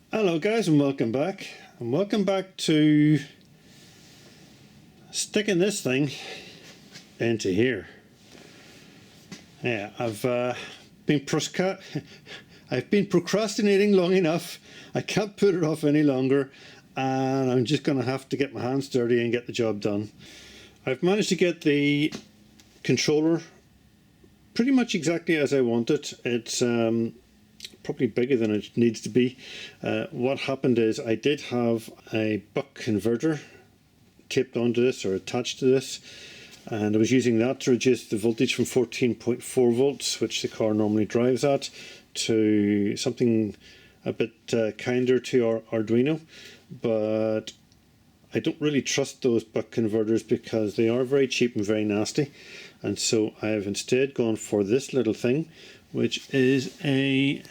Hello guys, and welcome back. And welcome back to sticking this thing into here. Yeah, I've been procrastinating long enough. I can't put it off any longer, and I'm just going to have to get my hands dirty and get the job done. I've managed to get the controller pretty much exactly as I want it. It's probably bigger than it needs to be. What happened is I did have a buck converter taped onto this or attached to this, and I was using that to reduce the voltage from 14.4 volts, which the car normally drives at, to something a bit kinder to our Arduino. But I don't really trust those buck converters because they are very cheap and very nasty, and so I have instead gone for this little thing, which is a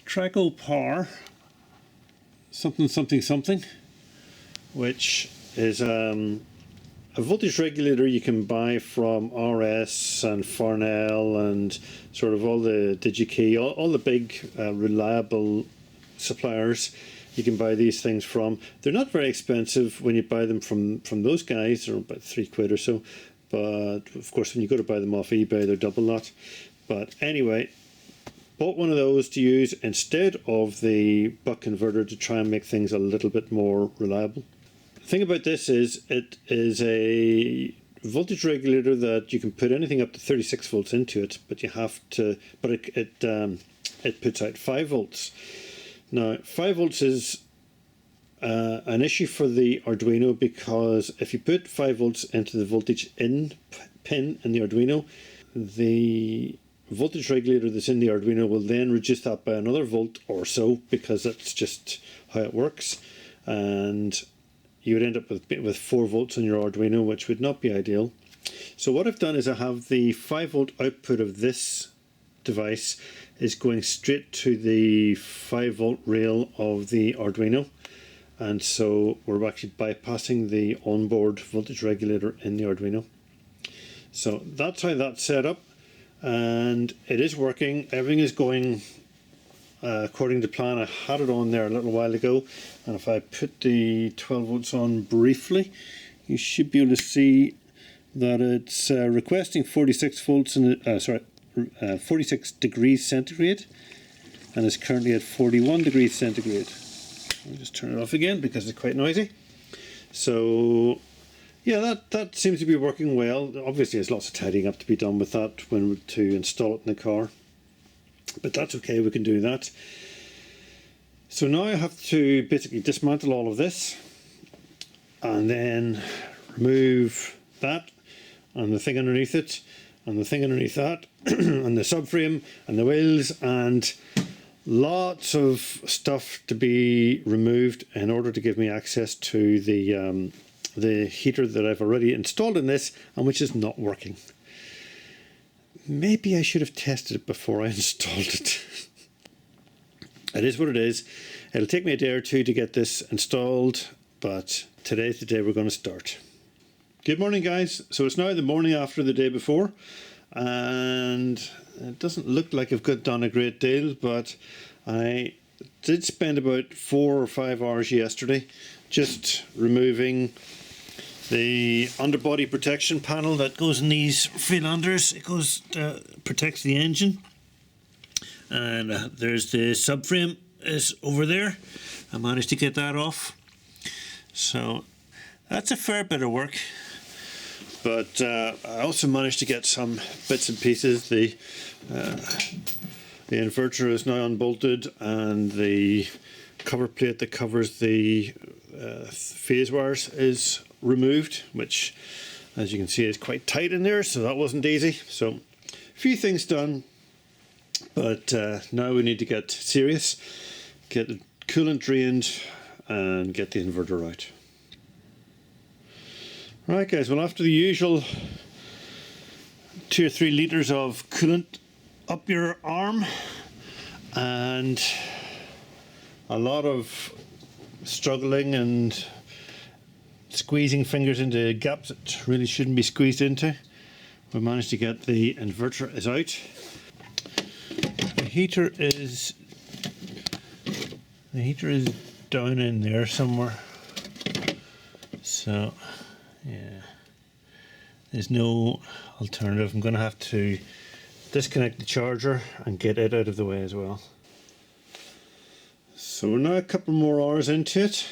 Traco Power something, which is a voltage regulator you can buy from RS and Farnell and sort of all the DigiKey, all the big reliable suppliers. You can buy these things from. They're not very expensive when you buy them from those guys. They're about £3 or so, but of course when you go to buy them off eBay they're double that. But anyway, bought one of those to use instead of the buck converter to try and make things a little bit more reliable. The thing about this is it is a voltage regulator that you can put anything up to 36 volts into it, but you have to, but it puts out 5 volts. Now 5 volts is an issue for the Arduino, because if you put 5 volts into the voltage in pin in the Arduino, the voltage regulator that's in the Arduino will then reduce that by another volt or so, because that's just how it works, and you would end up with 4 volts on your Arduino, which would not be ideal. So what I've done is I have the 5 volt output of this device is going straight to the 5 volt rail of the Arduino, and so we're actually bypassing the onboard voltage regulator in the Arduino. So that's how that's set up, and it is working. Everything is going according to plan. I had it on there a little while ago, and if I put the 12 volts on briefly, you should be able to see that it's requesting 46 volts and 46 degrees centigrade, and it's currently at 41 degrees centigrade. I'll just turn it off again because it's quite noisy. So yeah, that seems to be working well. Obviously there's lots of tidying up to be done with that to install it in the car, but that's okay, we can do that. So now I have to basically dismantle all of this and then remove that and the thing underneath it and the thing underneath that and the subframe and the wheels, and lots of stuff to be removed in order to give me access to the heater that I've already installed in this and which is not working. Maybe I should have tested it before I installed it. It is what it is. It'll take me a day or two to get this installed, but today's the day we're going to start. Good morning guys. So it's now the morning after the day before, and it doesn't look like I've done a great deal, but I did spend about 4 or 5 hours yesterday just removing the underbody protection panel that goes in these Freelanders. It goes protects the engine, and there's the subframe is over there. I managed to get that off, so that's a fair bit of work. But I also managed to get some bits and pieces. The inverter is now unbolted, and the cover plate that covers the phase wires is removed, which as you can see is quite tight in there, so that wasn't easy. So a few things done, but now we need to get serious, get the coolant drained and get the inverter out. Right guys, well, after the usual 2 or 3 litres of coolant up your arm and a lot of struggling and squeezing fingers into gaps that really shouldn't be squeezed into, we managed to get the inverter out. The heater is The heater is down in there somewhere. So, yeah, there's no alternative. I'm going to have to disconnect the charger and get it out of the way as well. So we're now a couple more hours into it,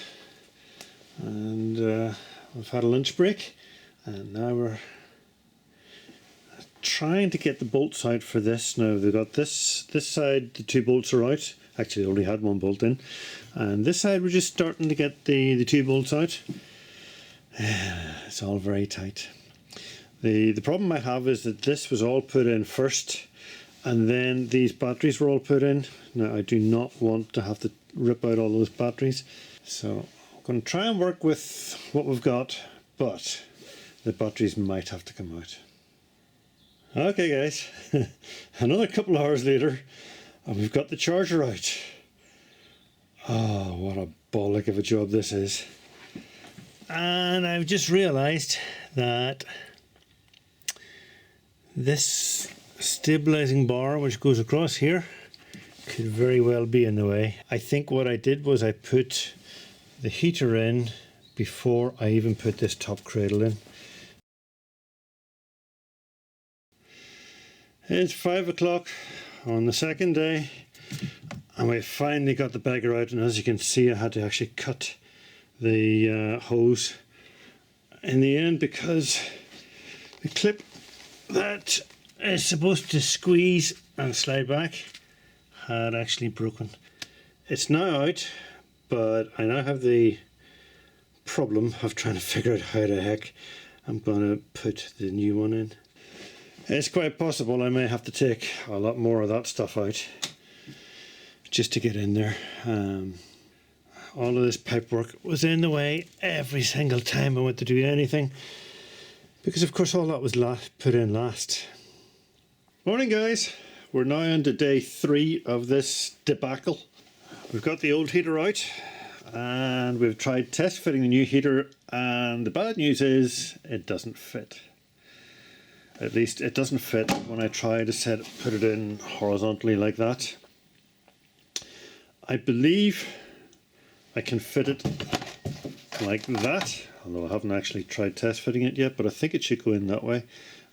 and we've had a lunch break, and now we're trying to get the bolts out for this. Now they've got this side, the 2 bolts are out. Actually, I only had 1 bolt in, and this side we're just starting to get the 2 bolts out. It's all very tight. The problem I have is that this was all put in first, and then these batteries were all put in. Now I do not want to have to rip out all those batteries, so I'm going to try and work with what we've got, but the batteries might have to come out. Okay guys, another couple of hours later, and we've got the charger out. Oh, what a bollock of a job this is. And I've just realised that this stabilising bar which goes across here could very well be in the way. I think what I did was I put the heater in before I even put this top cradle in. It's 5 o'clock on the second day, and we finally got the bagger out, and as you can see I had to actually cut the hose in the end because the clip that is supposed to squeeze and slide back had actually broken. It's now out, but I now have the problem of trying to figure out how the heck I'm going to put the new one in. It's quite possible I may have to take a lot more of that stuff out just to get in there. All of this pipework was in the way every single time I went to do anything, because of course all that was put in last. Morning guys, we're now on to day 3 of this debacle. We've got the old heater out and we've tried test fitting the new heater, and the bad news is it doesn't fit. At least it doesn't fit when I try to put it in horizontally like that. I believe I can fit it like that, although I haven't actually tried test fitting it yet, but I think it should go in that way.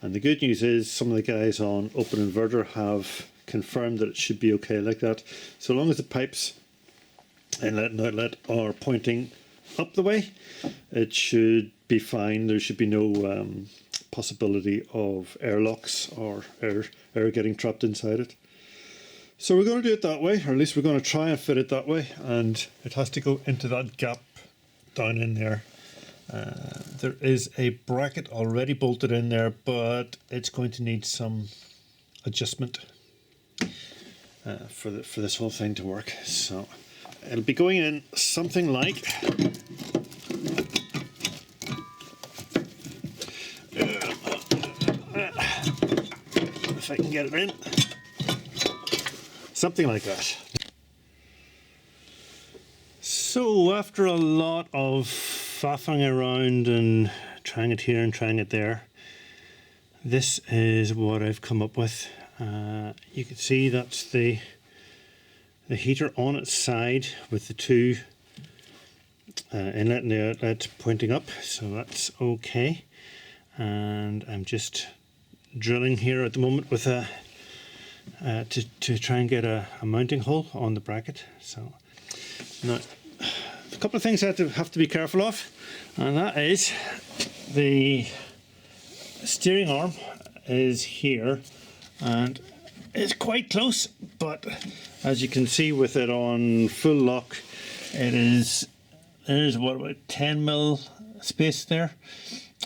And the good news is some of the guys on Open Inverter have confirmed that it should be okay like that. So long as the pipes, inlet and outlet, are pointing up the way, it should be fine. There should be no possibility of airlocks or air getting trapped inside it. So we're going to do it that way, or at least we're going to try and fit it that way, and it has to go into that gap down in there. There is a bracket already bolted in there, but it's going to need some adjustment for this whole thing to work. So it'll be going in something like if I can get it in, something like that. So after a lot of faffing around and trying it here and trying it there, this is what I've come up with. You can see that's the heater on its side with the 2 inlet and the outlet pointing up, so that's okay. And I'm just drilling here at the moment with a to try and get a mounting hole on the bracket. So now a couple of things I have to be careful of, and that is the steering arm is here and it's quite close, but as you can see with it on full lock, there's what, about 10mm space there.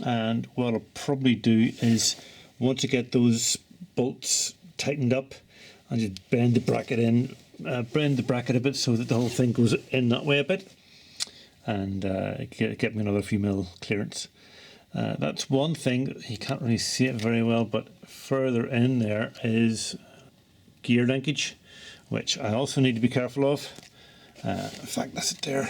And what I'll probably do is, once I get those bolts tightened up, I'll just bend the bracket a bit so that the whole thing goes in that way a bit, and get me another few mil clearance. That's one thing. You can't really see it very well, but further in there is gear linkage, which I also need to be careful of. In fact, that's it there.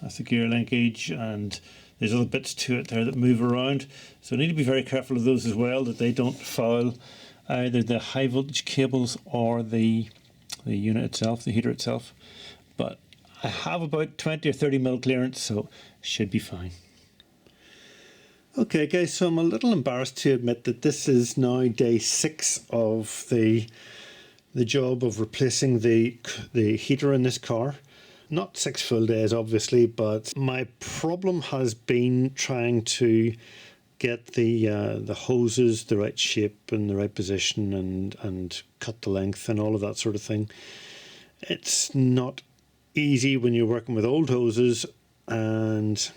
That's the gear linkage, and there's other bits to it there that move around, so I need to be very careful of those as well, that they don't foul either the high voltage cables or the unit itself, the heater itself. but I have about 20 or 30 mil clearance, so should be fine. Okay guys, so I'm a little embarrassed to admit that this is now day 6 of the job of replacing the heater in this car. Not 6 full days obviously, but my problem has been trying to get the hoses the right shape and the right position and cut the length and all of that sort of thing. It's not easy when you're working with old hoses, and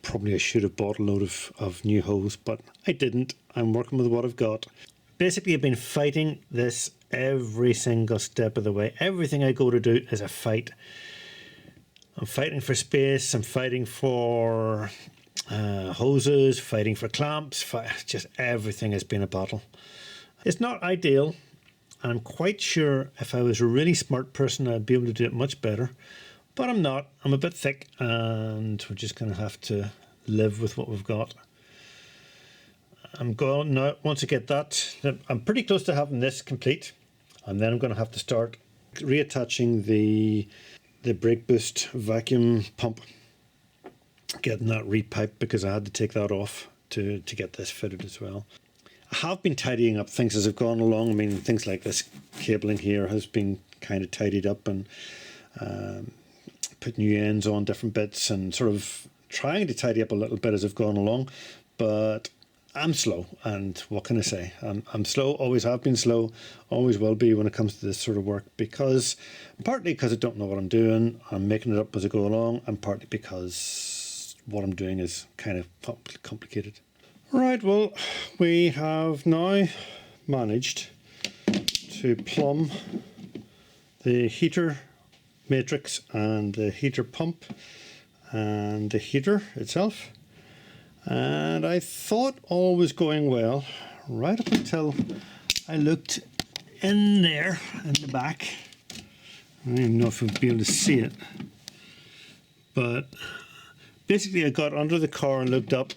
probably I should have bought a load of new hose, but I didn't. I'm working with what I've got. Basically, I've been fighting this every single step of the way. Everything I go to do is a fight. I'm fighting for space, I'm fighting for hoses, fighting for clamps, just everything has been a battle. It's not ideal. I'm quite sure if I was a really smart person I'd be able to do it much better, but I'm not. I'm a bit thick and we're just going to have to live with what we've got. I'm going now, once I get that, I'm pretty close to having this complete, and then I'm going to have to start reattaching the brake boost vacuum pump, getting that repiped because I had to take that off to get this fitted as well. I have been tidying up things as I've gone along. I mean, things like this cabling here has been kind of tidied up, and put new ends on different bits and sort of trying to tidy up a little bit as I've gone along, but I'm slow, and what can I say? I'm slow, always have been slow, always will be when it comes to this sort of work, because partly because I don't know what I'm doing, I'm making it up as I go along, and partly because what I'm doing is kind of complicated. Right, well, we have now managed to plumb the heater matrix and the heater pump and the heater itself. And I thought all was going well right up until I looked in there in the back. I don't even know if you'll be able to see it, but basically I got under the car and looked up,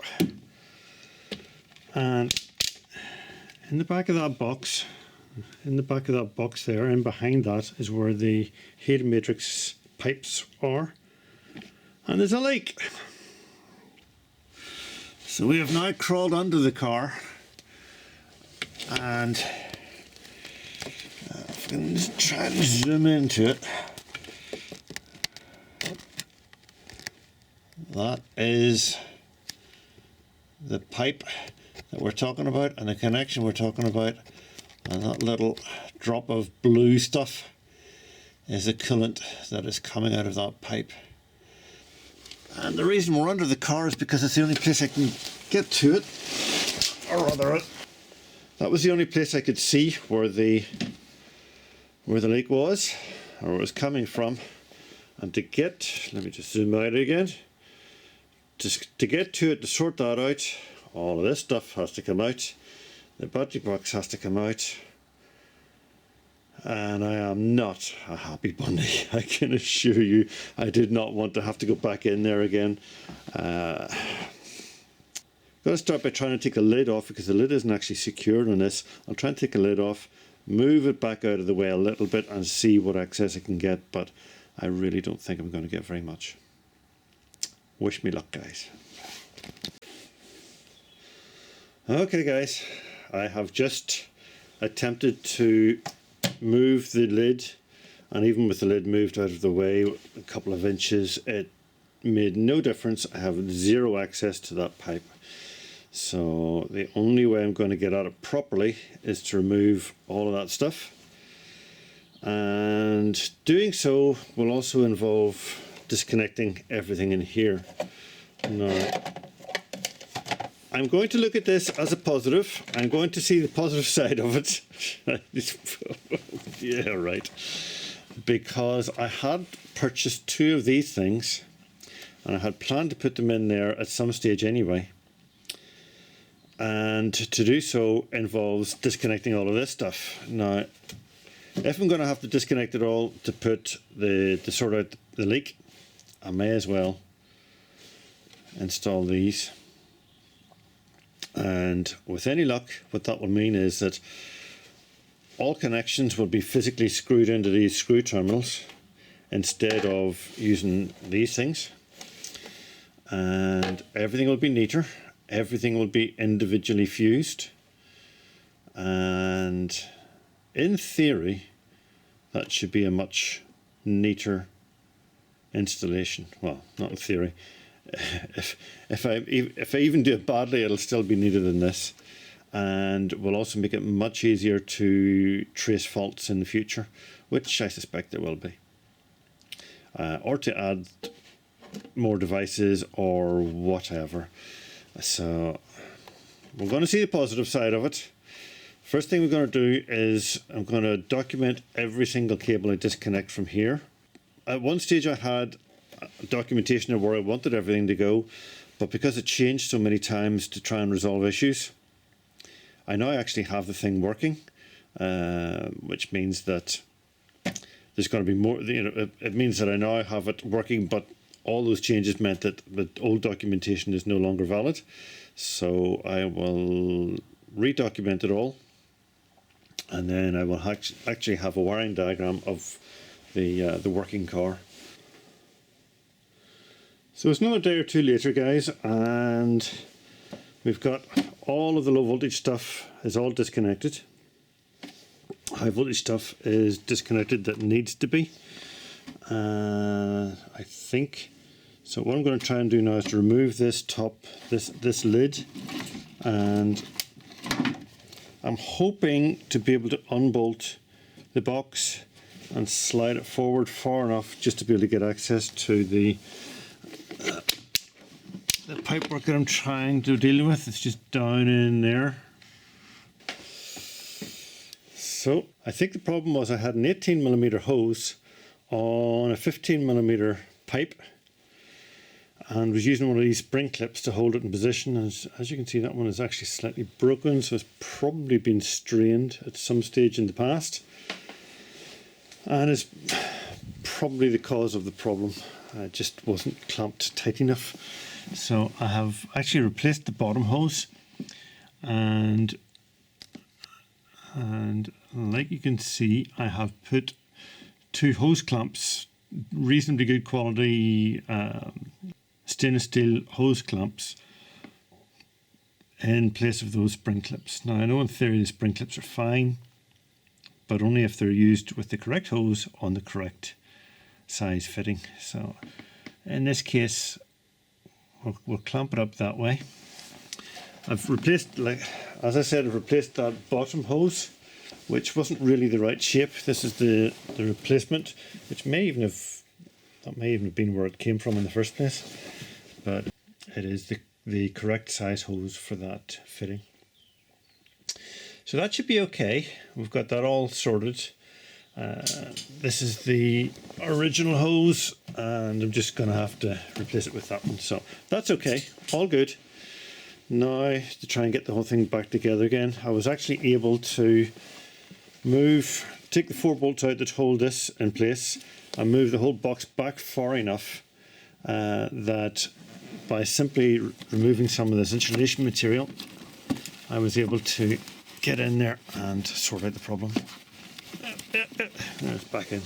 and in the back of that box, there, and behind that is where the heater matrix pipes are, and there's a leak. So we have now crawled under the car, and if I can just try and zoom into it, that is the pipe that we're talking about and the connection we're talking about, and that little drop of blue stuff is the coolant that is coming out of that pipe. And the reason we're under the car is because it's the only place I can get to it, or rather, that was the only place I could see where the leak was, or where it was coming from. And to get, let me just zoom out again, to get to it, to sort that out, all of this stuff has to come out, the battery box has to come out, and I am not a happy bunny, I can assure you. I did not want to have to go back in there again. I'm going to start by trying to take the lid off, because the lid isn't actually secured on this. I'll try and take the lid off, move it back out of the way a little bit and see what access I can get, but I really don't think I'm going to get very much. Wish me luck, guys. Okay guys, I have just attempted to move the lid, and even with the lid moved out of the way a couple of inches, it made no difference. I have zero access to that pipe, so the only way I'm going to get at it properly is to remove all of that stuff, and doing so will also involve disconnecting everything in here. Now, I'm going to look at this as a positive. I'm going to see the positive side of it. Yeah, right. Because I had purchased 2 of these things, and I had planned to put them in there at some stage anyway. And to do so involves disconnecting all of this stuff. Now, if I'm going to have to disconnect it all to sort out the leak, I may as well install these. And with any luck, what that will mean is that all connections will be physically screwed into these screw terminals, instead of using these things, and everything will be neater, everything will be individually fused, and in theory that should be a much neater installation. Well, not in theory. If I even do it badly, it'll still be neater than this, and will also make it much easier to trace faults in the future, which I suspect there will be, or to add more devices or whatever. So we're going to see the positive side of it. First thing we're going to do is I'm going to document every single cable I disconnect from here. At one stage I had documentation of where I wanted everything to go, but because it changed so many times to try and resolve issues, I now actually have the thing working, which means that there's going to be more, it means that I now have it working, but all those changes meant that the old documentation is no longer valid. So I will redocument it all, and then I will actually have a wiring diagram of the working car. So it's another day or two later, guys, and we've got all of the low voltage stuff is all disconnected. High voltage stuff is disconnected that needs to be. I think so. What I'm going to try and do now is to remove this top, this lid, and I'm hoping to be able to unbolt the box and slide it forward far enough just to be able to get access to the pipework that I'm trying to deal with. It's just down in there. So I think the problem was I had an 18mm hose on a 15mm pipe and was using one of these spring clips to hold it in position. As you can see, that one is actually slightly broken, so it's probably been strained at some stage in the past, and is probably the cause of the problem. It just wasn't clamped tight enough. So I have actually replaced the bottom hose, and like you can see, I have put two hose clamps, reasonably good quality stainless steel hose clamps, in place of those spring clips. Now I know in theory the spring clips are fine, but only if they're used with the correct hose on the correct size fitting. So in this case we'll clamp it up that way. I've replaced, like as I said, I've replaced that bottom hose, which wasn't really the right shape. This is the replacement, which may even have been where it came from in the first place, but it is the correct size hose for that fitting. So that should be okay. We've got that all sorted. This is the original hose, and I'm just going to have to replace it with that one. So that's okay, all good. Now to try and get the whole thing back together again, I was actually able to take the 4 bolts out that hold this in place and move the whole box back far enough that by simply removing some of this insulation material, I was able to get in there and sort out the problem. It's back in.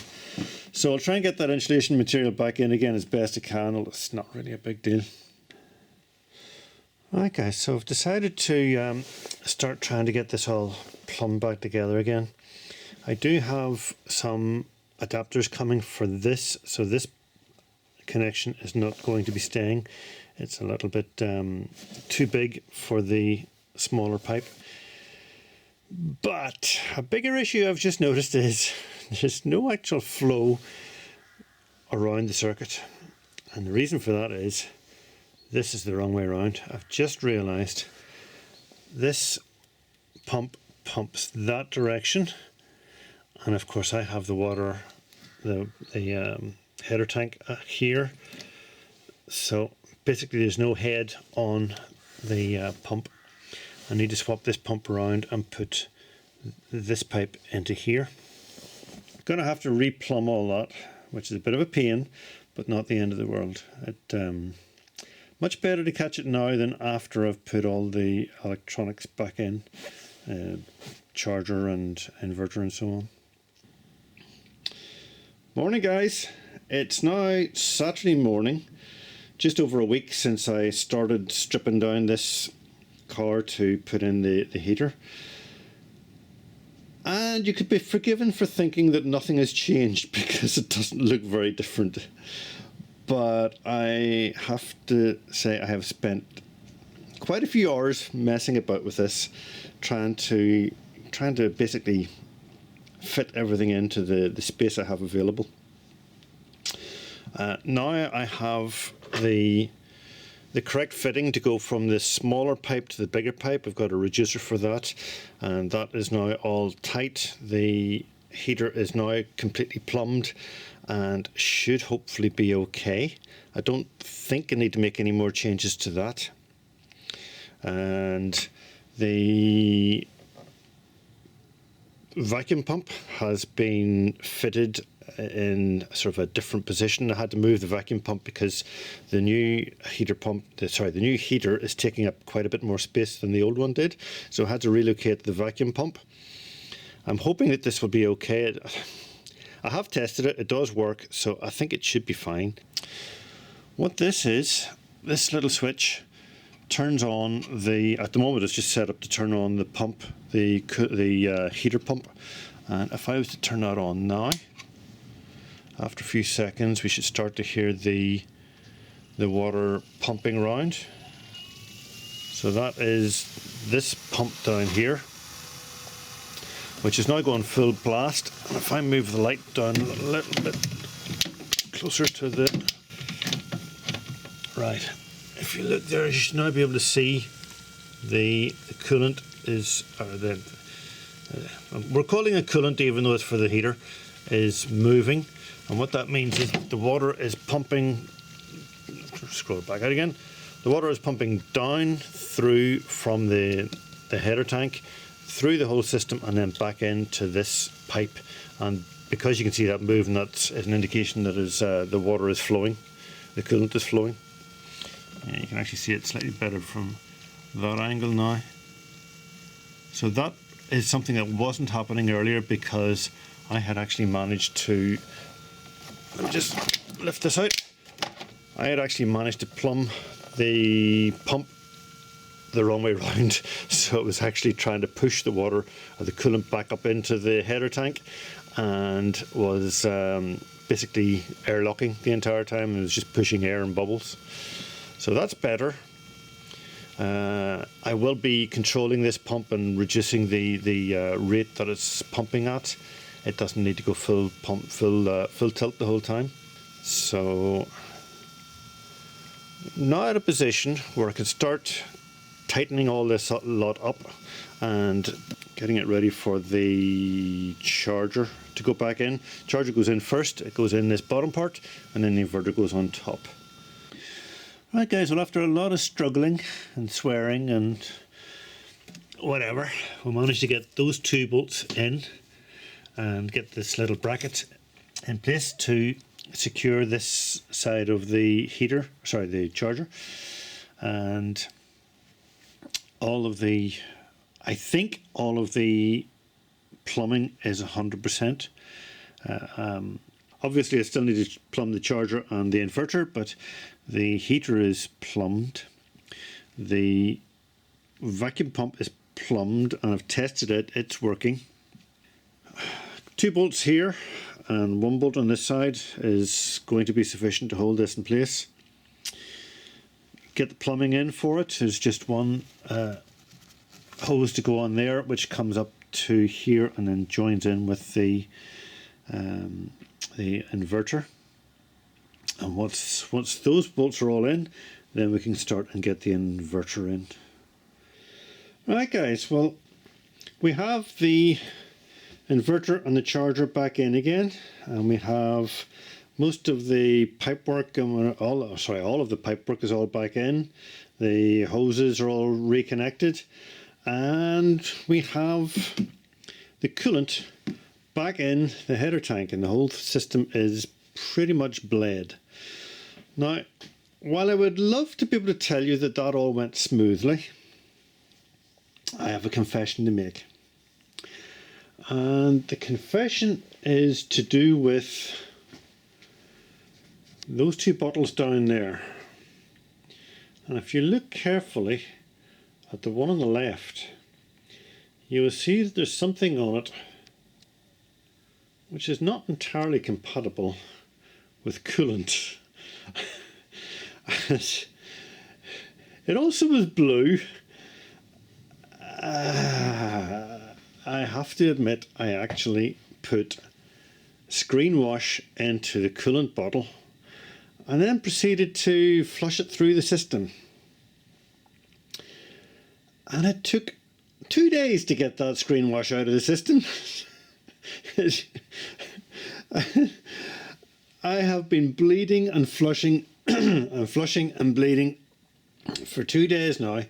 So I'll try and get that insulation material back in again as best I can. It's not really a big deal. Right guys, so I've decided to start trying to get this all plumbed back together again. I do have some adapters coming for this, so this connection is not going to be staying. It's a little bit too big for the smaller pipe. But a bigger issue I've just noticed is there's no actual flow around the circuit, and the reason for that is this is the wrong way around. I've just realized this pump pumps that direction, and of course I have the water, the header tank here, so basically there's no head on the pump. I need to swap this pump around and put this pipe into here. I'm going to have to replumb all that, which is a bit of a pain, but not the end of the world. Much better to catch it now than after I've put all the electronics back in, charger and inverter and so on. Morning guys, It's now Saturday morning, just over a week since I started stripping down this car to put in the heater. And you could be forgiven for thinking that nothing has changed because it doesn't look very different. But I have to say I have spent quite a few hours messing about with this, trying to basically fit everything into the space I have available. Now I have the correct fitting to go from the smaller pipe to the bigger pipe. I've got a reducer for that, and that is now all tight. The heater is now completely plumbed and should hopefully be okay. I don't think I need to make any more changes to that. And the vacuum pump has been fitted in sort of a different position. I had to move the vacuum pump because the new heater the new heater is taking up quite a bit more space than the old one did. So I had to relocate the vacuum pump. I'm hoping that this will be okay. I have tested it, it does work, so I think it should be fine. What this is, this little switch turns on at the moment it's just set up to turn on the pump, the heater pump. And if I was to turn that on now, after a few seconds we should start to hear the water pumping around. So that is this pump down here, which is now going full blast. And if I move the light down a little bit closer to the right, if you look there, you should now be able to see the coolant is we're calling it coolant even though it's for the heater, is moving. And what that means is the water is pumping, scroll back out again, the water is pumping down through from the header tank, through the whole system and then back into this pipe. And because you can see that moving, that's an indication that the water is flowing, the coolant is flowing. Yeah, you can actually see it slightly better from that angle now. So that is something that wasn't happening earlier because I had actually managed to, let me just lift this out, I had actually managed to plumb the pump the wrong way around, so it was actually trying to push the water or the coolant back up into the header tank and was basically airlocking the entire time. It was just pushing air and bubbles. So that's better. I will be controlling this pump and reducing the rate that it's pumping at. It doesn't need to go full tilt the whole time. So now at a position where I can start tightening all this lot up and getting it ready for the charger to go back in. Charger goes in first, it goes in this bottom part, and then the inverter goes on top. Right guys, well after a lot of struggling and swearing and whatever, we managed to get those two bolts in and get this little bracket in place to secure this side of the the charger. And I think all of the plumbing is 100%. Obviously I still need to plumb the charger and the inverter, but the heater is plumbed. The vacuum pump is plumbed and I've tested it, it's working. 2 bolts here and 1 bolt on this side is going to be sufficient to hold this in place. Get the plumbing in for it. There's just one hose to go on there which comes up to here and then joins in with the inverter. And once those bolts are all in, then we can start and get the inverter in. Right guys, well we have the inverter and the charger back in again, and we have most of the pipework and all of the pipework is all back in. The hoses are all reconnected, and we have the coolant back in the header tank, and the whole system is pretty much bled. Now, while I would love to be able to tell you that that all went smoothly, I have a confession to make. And the confession is to do with those two bottles down there. And if you look carefully at the one on the left, you will see that there's something on it which is not entirely compatible with coolant. It also was blue. I have to admit, I actually put screen wash into the coolant bottle and then proceeded to flush it through the system. And it took 2 days to get that screen wash out of the system. I have been bleeding and flushing and flushing and bleeding for 2 days now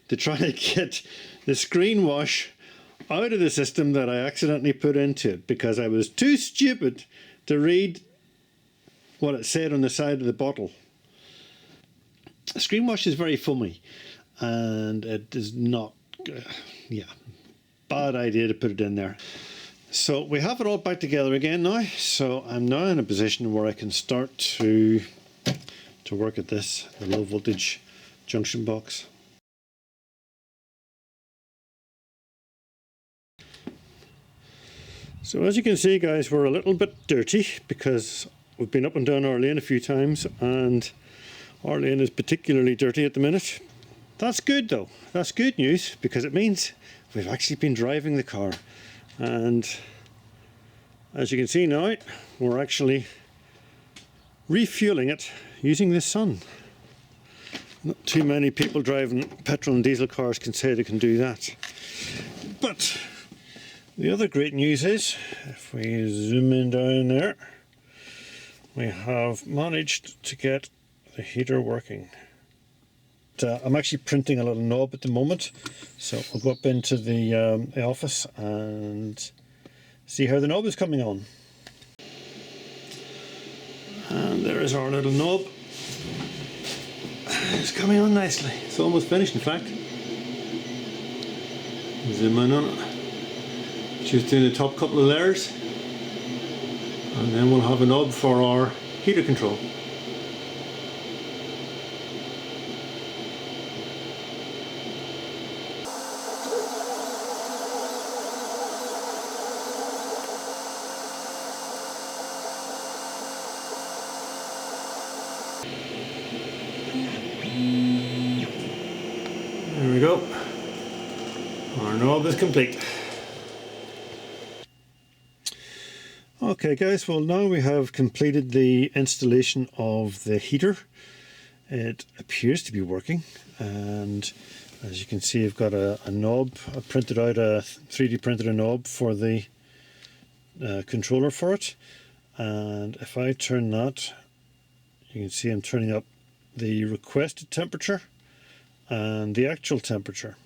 to try to get the screen wash out of the system that I accidentally put into it, because I was too stupid to read what it said on the side of the bottle. Screen wash is very foamy, and it is not, bad idea to put it in there. So we have it all back together again now, so I'm now in a position where I can start to work at this, the low voltage junction box. So as you can see, guys, we're a little bit dirty because we've been up and down our lane a few times, and our lane is particularly dirty at the minute. That's good though, that's good news, because it means we've actually been driving the car. And as you can see now, we're actually refueling it using the sun. Not too many people driving petrol and diesel cars can say they can do that. But the other great news is, if we zoom in down there, we have managed to get the heater working. I'm actually printing a little knob at the moment, so I'll go up into the office and see how the knob is coming on. And there is our little knob. It's coming on nicely. It's almost finished, in fact. Zoom in on it. Just doing the top couple of layers, and then we'll have a knob for our heater control. There we go. Our knob is complete. Okay guys, well now we have completed the installation of the heater. It appears to be working, and as you can see, I've got a knob. I printed out a 3D printed a knob for the controller for it, and if I turn that, you can see I'm turning up the requested temperature and the actual temperature.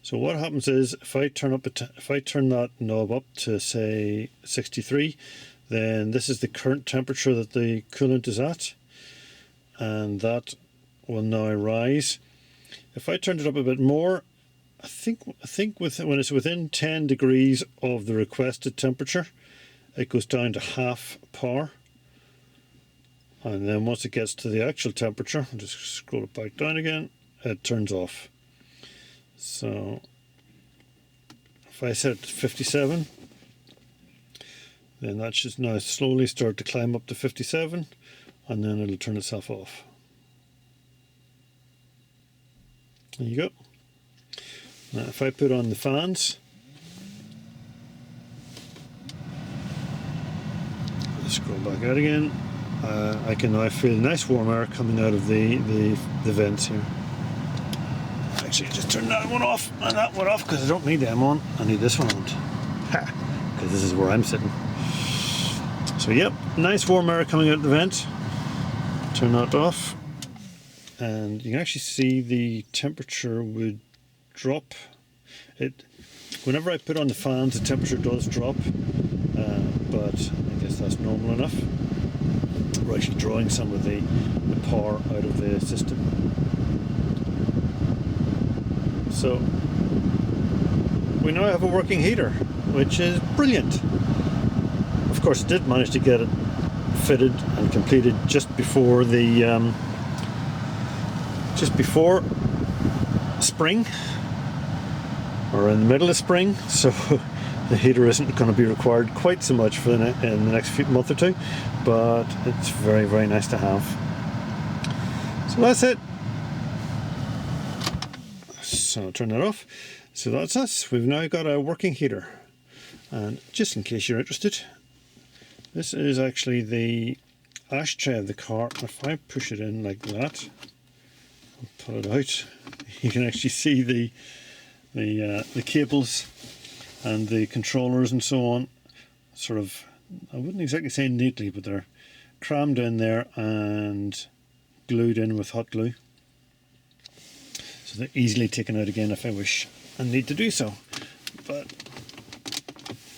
So what happens is, if I turn that knob up to say 63, then this is the current temperature that the coolant is at, and that will now rise. If I turned it up a bit more, I think when it's within 10 degrees of the requested temperature, it goes down to half power, and then once it gets to the actual temperature, I'll just scroll it back down again, it turns off. So if I set it to 57, then that should now slowly start to climb up to 57, and then it'll turn itself off. There you go. Now if I put on the fans, let's scroll back out again, I can now feel nice warm air coming out of the vents here. Actually, just turn that one off and that one off, because I don't need them on. I need this one on, because this is where I'm sitting. So yep, nice warm air coming out of the vent. Turn that off, and you can actually see the temperature would drop. Whenever I put on the fans, the temperature does drop, but I guess that's normal enough. We're actually drawing some of the power out of the system. So we now have a working heater, which is brilliant. Of course, I did manage to get it fitted and completed just before the spring, or in the middle of spring, so the heater isn't going to be required quite so much for in the next month or two, but it's very, very nice to have. So that's it. So I'll turn that off. So that's us. We've now got a working heater. And just in case you're interested, this is actually the ashtray of the car. If I push it in like that and pull it out, you can actually see the cables and the controllers and so on, sort of, I wouldn't exactly say neatly, but they're crammed in there and glued in with hot glue. So they're easily taken out again if I wish and need to do so. But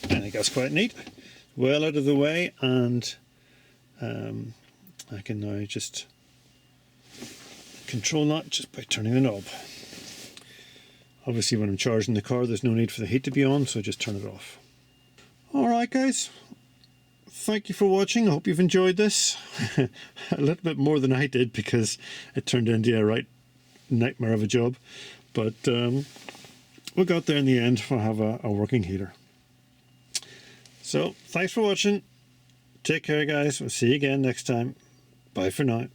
I think that's quite neat. Well out of the way, and I can now just control that just by turning the knob. Obviously when I'm charging the car there's no need for the heat to be on, so just turn it off. Alright guys, thank you for watching. I hope you've enjoyed this. A little bit more than I did because it turned into a right nightmare of a job. But we got there in the end. We'll have a working heater. So thanks for watching. Take care guys. We'll see you again next time. Bye for now.